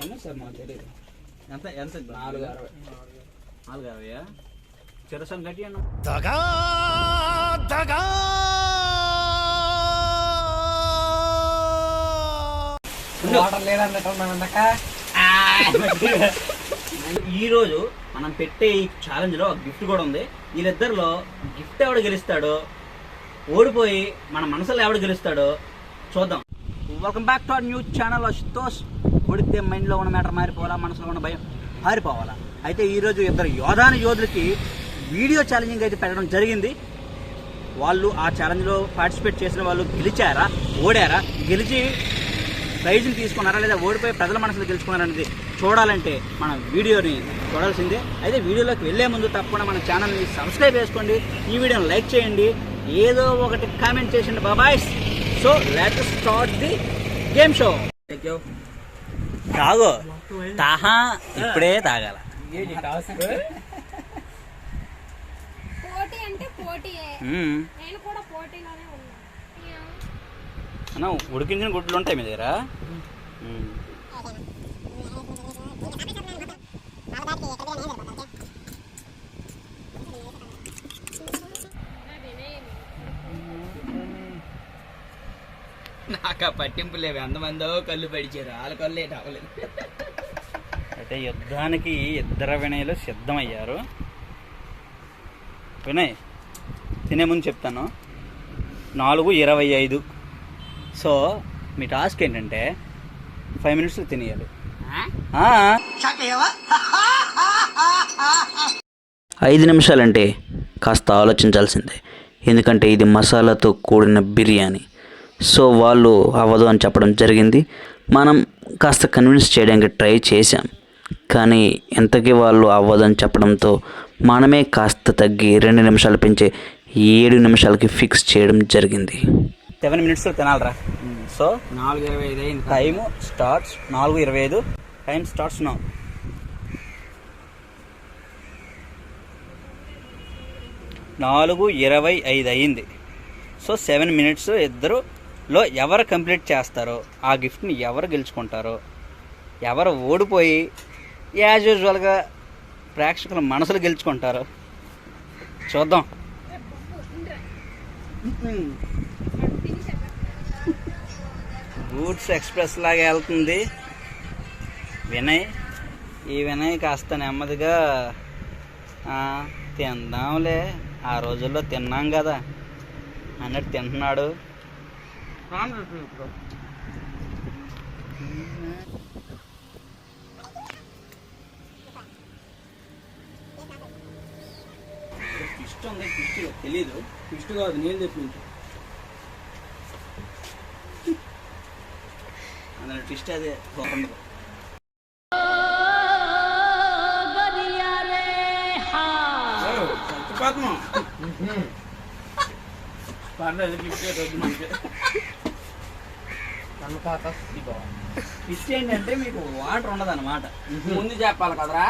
ఎంత సార్ మాకు తెలియదు. ఎంత ఎంత 460. 460 చిరసం గట్టి అన్న ఈరోజు మనం పెట్టే ఈ ఛాలెంజ్ లో గిఫ్ట్ కూడా ఉంది. వీళ్ళిద్దరిలో గిఫ్ట్ ఎవడు గెలుస్తాడో, ఓడిపోయి మన మనసులో ఎవడు గెలుస్తాడో చూద్దాం. Welcome back to our new channel Ashutosh. ఓడితే మైండ్లో ఉన్న మ్యాటర్ మారిపోవాలా, మనసులో ఉన్న భయం మారిపోవాలా. అయితే ఈరోజు ఇద్దరు యోధులకి వీడియో ఛాలెంజింగ్ అయితే పెట్టడం జరిగింది. వాళ్ళు ఆ ఛాలెంజ్లో పార్టిసిపేట్ చేసిన వాళ్ళు గెలిచారా, ఓడారా, గెలిచి ప్రైజ్ని తీసుకున్నారా, లేదా ఓడిపోయి ప్రజల మనసులు గెలుచుకున్నారనేది చూడాలంటే మన వీడియోని చూడాల్సిందే. అయితే వీడియోలోకి వెళ్లే ముందు తప్పకుండా మన ఛానల్ని సబ్స్క్రైబ్ చేసుకోండి, ఈ వీడియోని లైక్ చేయండి, ఏదో ఒకటి కామెంట్ చేయండి బాబాయ్స్. So let's start the game show. తాగో తాహా ఇప్పుడే తాగాల. పోటీ అంటే పోటీయే. నేను కూడా పోటీలోనే ఉన్నా. అన్న ఉడికించిన గుడ్లు ఉంటాయి మీ దగ్గర? నాకు ఆ పట్టింపు లేవు. ఎంతమందో కళ్ళు పడిచారు, వాళ్ళ కళ్ళు ఏంటి అవ్వలేదు. అయితే యుద్ధానికి ఇద్దరు వినయ్లు సిద్ధమయ్యారు. వినయ్ తినే ముందు చెప్తాను, 4:25. సో మీ టాస్క్ ఏంటంటే 5 minutes తినేయాలి. 5 నిమిషాలంటే కాస్త ఆలోచించాల్సిందే, ఎందుకంటే ఇది మసాలాతో కూడిన బిర్యానీ. సో వాళ్ళు అవ్వదు అని చెప్పడం జరిగింది. మనం కాస్త కన్విన్స్ చేయడానికి ట్రై చేశాం, కానీ ఎంతకీ వాళ్ళు అవ్వదు అని చెప్పడంతో మనమే కాస్త తగ్గి 2 నిమిషాలు పెంచి 7 నిమిషాలకి ఫిక్స్ చేయడం జరిగింది. 7 minutes తినాలరా. సో 4:25 అయింది. Time starts 4:25. Time starts now. 4:25 అయింది. సో 7 minutes ఇద్దరులో ఎవరు కంప్లీట్ చేస్తారో ఆ గిఫ్ట్ని ఎవరు గెలుచుకుంటారో, ఎవరు ఓడిపోయి యాజ్ యూజువల్గా ప్రేక్షకుల మనసులు గెలుచుకుంటారో చూద్దాం. గూడ్స్ ఎక్స్ప్రెస్ లాగా వెళ్తుంది వినయ్. ఈ వినయ్ కాస్త నెమ్మదిగా తిందాంలే, ఆ రోజుల్లో తిన్నాం కదా అన్నట్టు తింటున్నాడు. ట్విస్ట్ ఉంది, ట్విస్ట్ తెలీదు. ఇష్ట కాదు, నేను తెప్పించు. అందులో ట్విస్ట్ అదే బాగుంది. ట్విస్ట్ ఏంటంటే మీకు వాటర్ ఉండదు అన్నమాట. ముందు చెప్పాలి కదరా.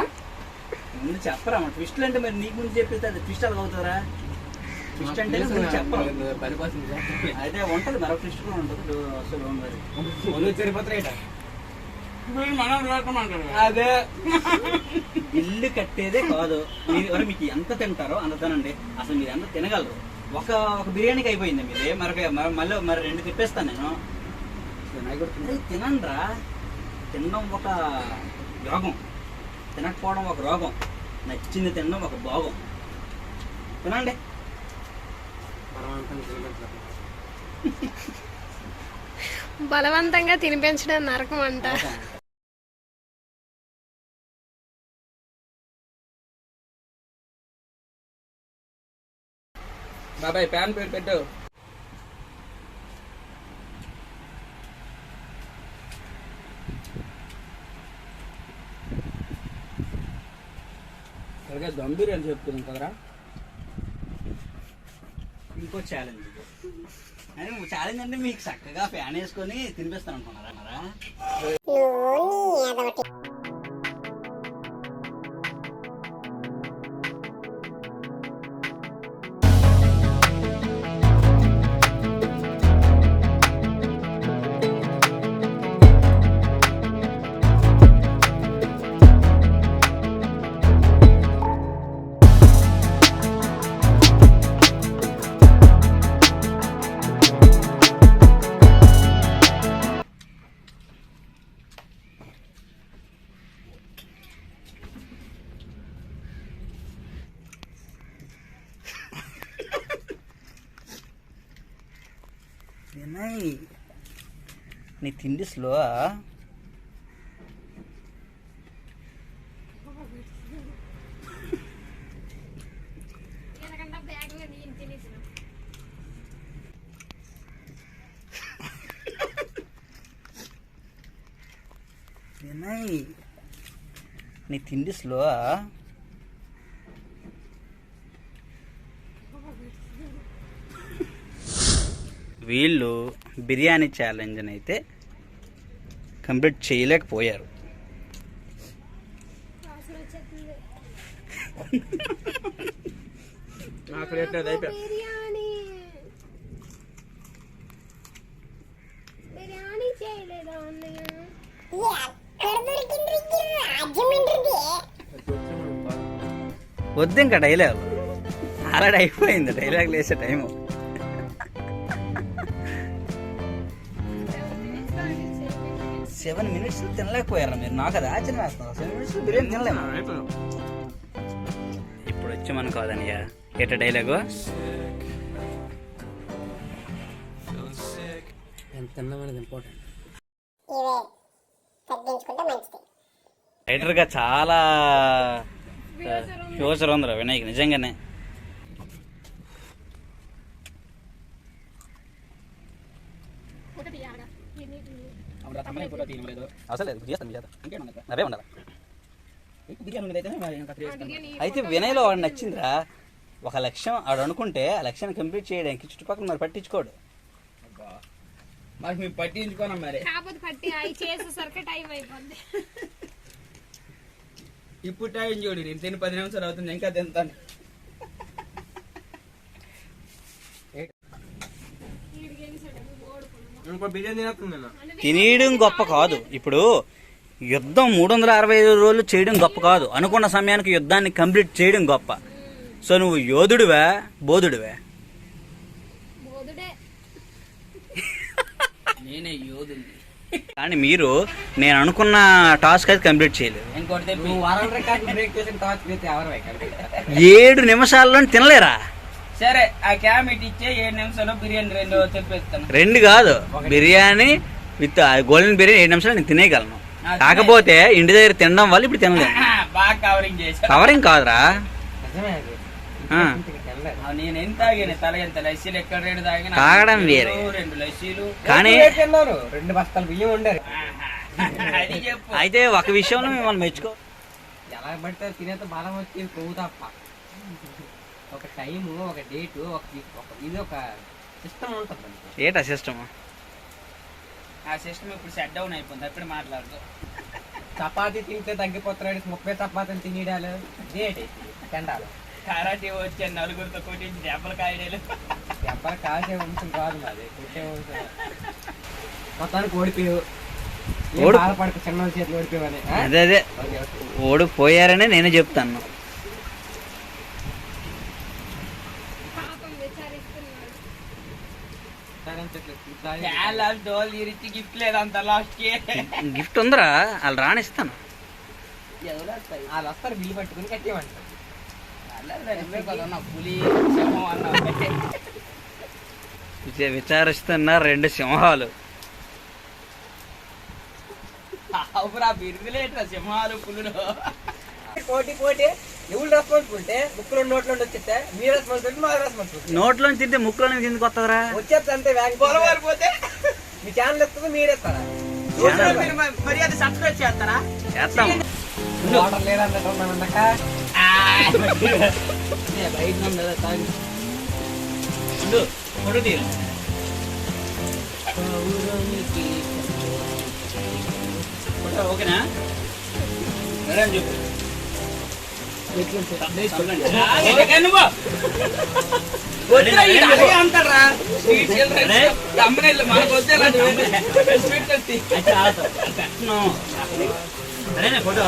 ముందు చెప్పరా మన ట్విస్ట్లు అంటే, మరి నీకు ముందు చెప్పేస్తే అది ట్విస్ట్ అది అవుతుందా? ట్విస్ట్ అంటే చెప్పరు. అయితే ఉంటుంది, మరొక ట్విస్ట్ కూడా ఉంటుంది. అసలు తిరుపతి అదే ఇల్లు కట్టేదే కాదు. మీరు మీకు ఎంత తింటారో అంత తినండి. అసలు మీరు ఎంత తినగలరు? ఒక బిర్యానీకి అయిపోయింది మీది, మళ్ళీ 2 తిప్పేస్తాను నేను. తినండిరా. తినడం ఒక యోగం, తినకపోవడం ఒక రోగం, నచ్చింది తినడం ఒక భోగం. తినండి. బలవంతంగా తినిపించడం నరకం అంట. బాబాయ్ ప్యాన్ పేరు పెట్టు. సరిగ్గా దమ్ బిర్యానీ చెప్తున్నాం కదరా. ఇంకో ఛాలెంజ్. ఛాలెంజ్ అంటే మీకు చక్కగా ఫ్యాన్ వేసుకొని తినిపిస్తాను అనుకున్నారా? వినయ్ నీ తిండి స్లో. ఎందుకంటే బ్యాగ్ మీద ఏం తినేసిన వినయ్ నీ తిండి స్లో. వీళ్ళు బిర్యానీ ఛాలెంజ్ అయితే కంప్లీట్ చేయలేకపోయారు. వాసన వచ్చేస్తుంది. బిర్యానీ బిర్యానీ చేయలేదా అన్నయ్య? వద్దు ఇంకా డైలాగ్ ఆల్రెడీ అయిపోయింది. డైలాగ్ వేసే టైము 7 minutes తినలేకపోయారా మీరు? నాకు అది ఆశ్చర్యం వేస్తున్నారు. 7 minutes బిర్యానీ తినలేము. ఇప్పుడు వచ్చి మనం కాదనియా ఏట డైలాగు రైటర్గా చాలా ఫ్యూచర్ ఉందిరా వినాయక్ నిజంగానే. అసలు అవే ఉండాలి. అయితే వినయ్లో వాడు నచ్చిందిరా. ఒక లక్ష్యం ఆడు అనుకుంటే ఆ లక్ష్యాన్ని కంప్లీట్ చేయడానికి చుట్టుపక్కల మరి పట్టించుకోడు. మాకు మేము పట్టించుకోనా మరి. కాకపోతే పట్టి అవి చేసేసరికి టైం అయిపోద్ది. ఇప్పుడు టైం చూడు, నేను తిని 10 నిమిషాలు అవుతుంది ఇంకా తింటాను. తినేయడం గొప్ప కాదు. ఇప్పుడు యుద్ధం 365 రోజులు చేయడం గొప్ప కాదు. అనుకున్న సమయానికి యుద్ధాన్ని కంప్లీట్ చేయడం గొప్ప. సో నువ్వు యోధుడివా బోధుడివా? నేనే యోధుని. కానీ మీరు నేను అనుకున్న టాస్క్ అయితే కంప్లీట్ చేయలేదు. 7 నిమిషాల్లో తినలేరా? సరే ఆ క్యామిట్ ఇచ్చే 7 నిమిషాలు బిర్యానీ 2 చెప్పేస్తాను. 2 కాదు, బిర్యానీ విత్ గోల్డెన్ బిర్యానీ 7 నిమిషాలు నేను తినేయగలను. కాకపోతే ఇంటి దగ్గర తినడం వల్ల ఇప్పుడు తినలేదు. బాగా కవరింగ్ చేసి. కవరింగ్ కాదురా. నేను ఎంత తాగాను, తల ఎంత లస్సీలు ఎక్కడ 2 తాగిన. తాగడం వేరే, 2 లస్సీలు కానీ 2 బస్తాలు బియ్యం ఉండారు. అది చెప్పు. అయితే ఒక విషయంలో మిమ్మల్ని మెచ్చుకో. ఎలా పడితే తినేంత బలం వచ్చి కొవ్వు తప్ప. ఒక టైము, ఒక డేటు, ఇది ఒక సిస్టమ్ ఉంటుంది. ఏటా సిస్టమ్? ఆ సిస్టమ్ ఇప్పుడు షట్ డౌన్ అయిపోయింది. అప్పుడు మాట్లాడుతూ చపాతీ తింటే తగ్గిపోతున్నాడు, 30 చపాతీలు తినేడాలు డేట్ తిండాలి. కరాటే వచ్చే 4గురితో కొట్టించి దెబ్బలు కాయడాలు. దెబ్బలు కాసే వంశం కాదు మాది, కొట్టే వంశం. మొత్తానికి ఓడిపోయావు. బాధపడక చిన్న చేతులు ఓడిపోయావని. అదే ఓడిపోయారనే నేనే చెప్తాను. గిఫ్ట్ లేదంత లాస్ట్ కి. గిఫ్ట్ ఉందిరా, వాళ్ళు రానిస్తాను. వాళ్ళు వస్తారు బిల్లు పట్టుకుని కట్టేమంటారు. పులి విచారిస్తున్న 2 సింహాలు. బిరుగులేట్రా సింహాలు పులులు. పోటీ ఎవరు రెస్పాన్సిబిలిటీ? ముక్కులో నోట్లో వచ్చేస్తే మీ రెస్పాన్సిబిలిటీ, మా రెస్పాన్సిబిలిటీ. నోట్లో తింటే ముక్కులో ఎందుకు వస్తుందిరా? వచ్చేస్తే అంతే. పోతే మీ ఛానల్ ఎత్తుంది, మీరేస్తారా? మర్యాద సబ్స్క్రైబ్ చేస్తారా? చేస్తాం. వాటర్ లేదన్నట్టున్నాక బయట కదా తాగి ఓకేనా? చెప్పు అంటారా మనకు వచ్చే ఫోటో